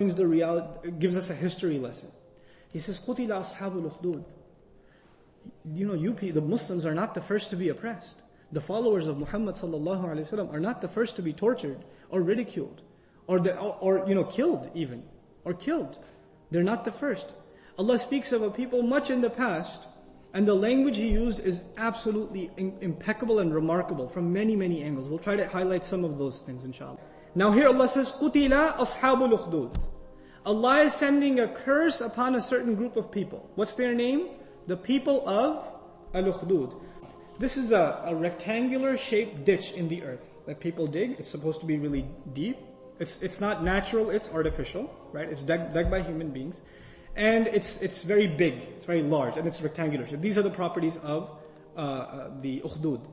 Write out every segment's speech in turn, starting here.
gives us a history lesson. He says, قُتِلَ أَصْحَابُ الْأُخْدُودِ. The Muslims are not the first to be oppressed. The followers of Muhammad sallallahu alaihi wasallam are not the first to be tortured or ridiculed or killed even, or killed. They're not the first. Allah speaks of a people much in the past, and the language He used is absolutely impeccable and remarkable from many, many angles. We'll try to highlight some of those things inshallah. Now here Allah says, قُتِلَ أَصْحَابُ الْأُخْدُودِ. Allah is sending a curse upon a certain group of people. What's their name? The people of Al-Ukhdud. This is a rectangular shaped ditch in the earth that people dig. It's supposed to be really deep. It's not natural, it's artificial, right? It's dug by human beings. And it's very big, it's very large, and it's rectangular. So these are the properties of the Ukhdud.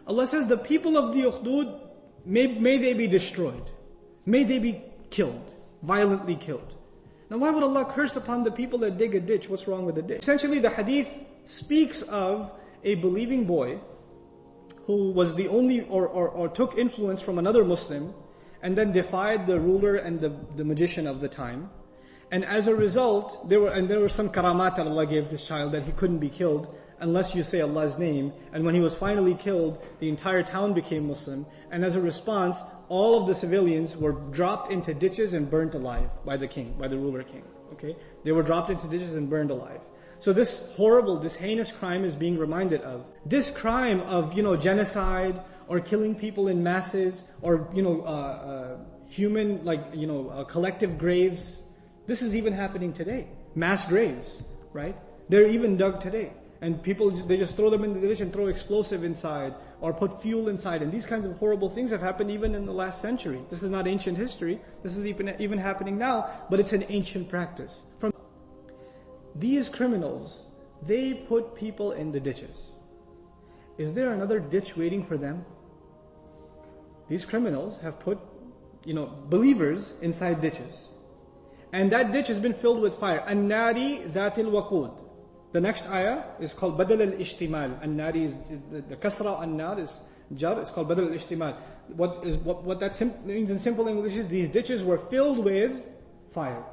Allah says, the people of the Ukhdud, may they be destroyed. May they be killed, violently killed. Now why would Allah curse upon the people that dig a ditch? What's wrong with the ditch? Essentially the hadith speaks of a believing boy who was the only, or took influence from another Muslim, and then defied the ruler and the magician of the time. And as a result, there were some karamat that Allah gave this child, that he couldn't be killed unless you say Allah's name. And when he was finally killed, the entire town became Muslim. And as a response, all of the civilians were dropped into ditches and burnt alive by the king, by the ruler king. Okay? They were dropped into ditches and burned alive. So this horrible, this heinous crime is being reminded of. This crime of, genocide, or killing people in masses, or, human, collective graves. This is even happening today. Mass graves, right? They're even dug today. And people, they just throw them into the ditch and throw explosive inside, or put fuel inside. And these kinds of horrible things have happened even in the last century. This is not ancient history. This is even happening now, but it's an ancient practice. These criminals, they put people in the ditches. Is there another ditch waiting for them? These criminals have put, believers inside ditches. And that ditch has been filled with fire. An-nari dhatil waqud. The next ayah is called badal al-ishtimal. An-nari is, the kasra an-nar is jar, it's called badal al-ishtimal. What that means in simple English is these ditches were filled with fire.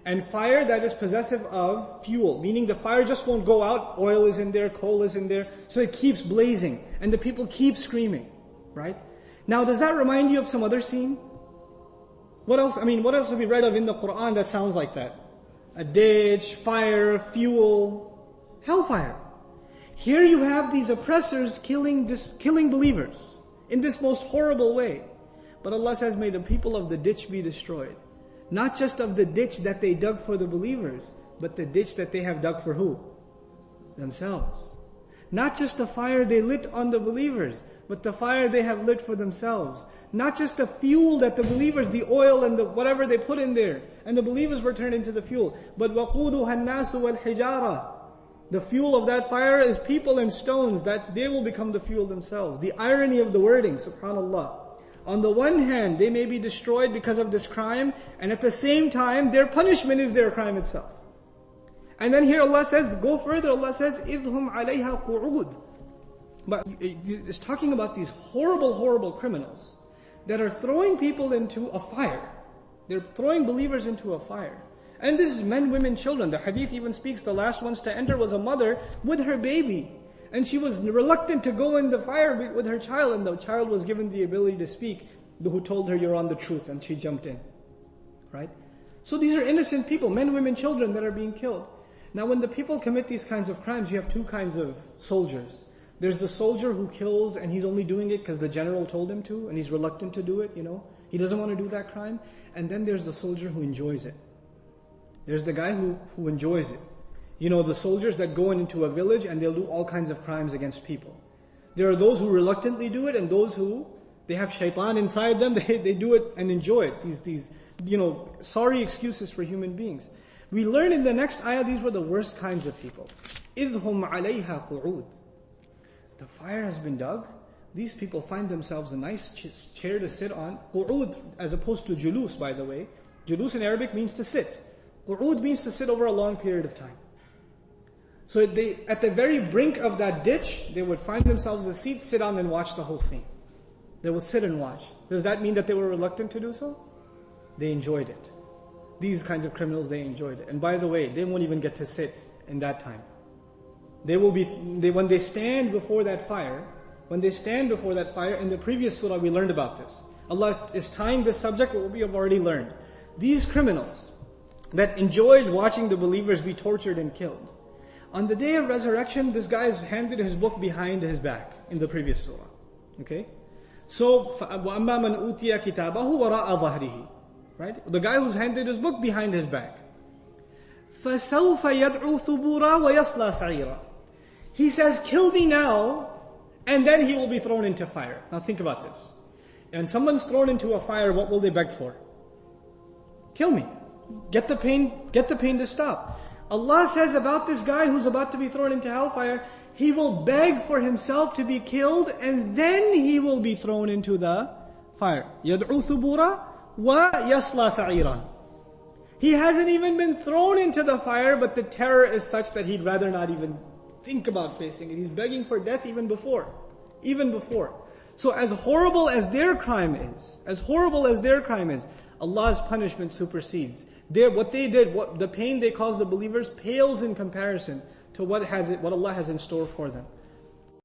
And fire that is possessive of fuel, meaning the fire just won't go out. Oil is in there, coal is in there, so it keeps blazing, and the people keep screaming, right? Now, does that remind you of some other scene? What else have we read of in the Quran that sounds like that? A ditch, fire, fuel, hellfire. Here you have these oppressors killing believers in this most horrible way. But Allah says, may the people of the ditch be destroyed. Not just of the ditch that they dug for the believers, but the ditch that they have dug for who? Themselves. Not just the fire they lit on the believers, but the fire they have lit for themselves. Not just the fuel that the believers, the oil and the whatever they put in there, and the believers were turned into the fuel. But وَقُودُهَا النَّاسُ وَالْحِجَارَةِ. The fuel of that fire is people and stones, that they will become the fuel themselves. The irony of the wording, subhanallah. On the one hand, they may be destroyed because of this crime, and at the same time, their punishment is their crime itself. And then here Allah says, go further, Allah says, إِذْهُمْ عَلَيْهَا قُعُودٌ. But it's talking about these horrible, horrible criminals that are throwing people into a fire. They're throwing believers into a fire. And this is men, women, children. The hadith even speaks, the last ones to enter was a mother with her baby. And she was reluctant to go in the fire with her child, and the child was given the ability to speak, who told her, you're on the truth, and she jumped in. Right? So these are innocent people, men, women, children that are being killed. Now when the people commit these kinds of crimes, you have two kinds of soldiers. There's the soldier who kills, and he's only doing it because the general told him to, and he's reluctant to do it, He doesn't want to do that crime. And then there's the soldier who enjoys it. There's the guy who enjoys it. The soldiers that go into a village and they'll do all kinds of crimes against people. There are those who reluctantly do it, and those who, they have shaitan inside them, they do it and enjoy it. These sorry excuses for human beings. We learn in the next ayah, these were the worst kinds of people. إِذْهُمْ عَلَيْهَا قُعُودٌ. The fire has been dug. These people find themselves a nice chair to sit on. Qu'ud, as opposed to julus, by the way. Julus in Arabic means to sit. Qu'ud means to sit over a long period of time. So at the very brink of that ditch, they would find themselves a seat, sit on and watch the whole scene. They would sit and watch. Does that mean that they were reluctant to do so? They enjoyed it. These kinds of criminals, they enjoyed it. And by the way, they won't even get to sit in that time. When they stand before that fire, in the previous surah we learned about this. Allah is tying this subject with what we have already learned. These criminals that enjoyed watching the believers be tortured and killed, on the day of resurrection, this guy is handed his book behind his back in the previous surah. Okay? So, وَأَمَّا مَنْ أُوتِيَ كِتَابَهُ وَرَاءَ ظَهْرِهِ. Right? The guy who's handed his book behind his back. فَسَوْفَ يَدْعُو ثُبُورًا وَيَصْلَى سَعِيرًا. He says, kill me now, and then he will be thrown into fire. Now think about this. And someone's thrown into a fire, what will they beg for? Kill me. Get the pain to stop. Allah says about this guy who's about to be thrown into hellfire, he will beg for himself to be killed, and then he will be thrown into the fire. يَدْعُو ثُبُورًا وَيَصْلَى سَعِيرًا. He hasn't even been thrown into the fire, but the terror is such that he'd rather not even think about facing it. He's begging for death even before. So as horrible as their crime is, Allah's punishment supersedes. The pain they caused the believers pales in comparison to what Allah has in store for them.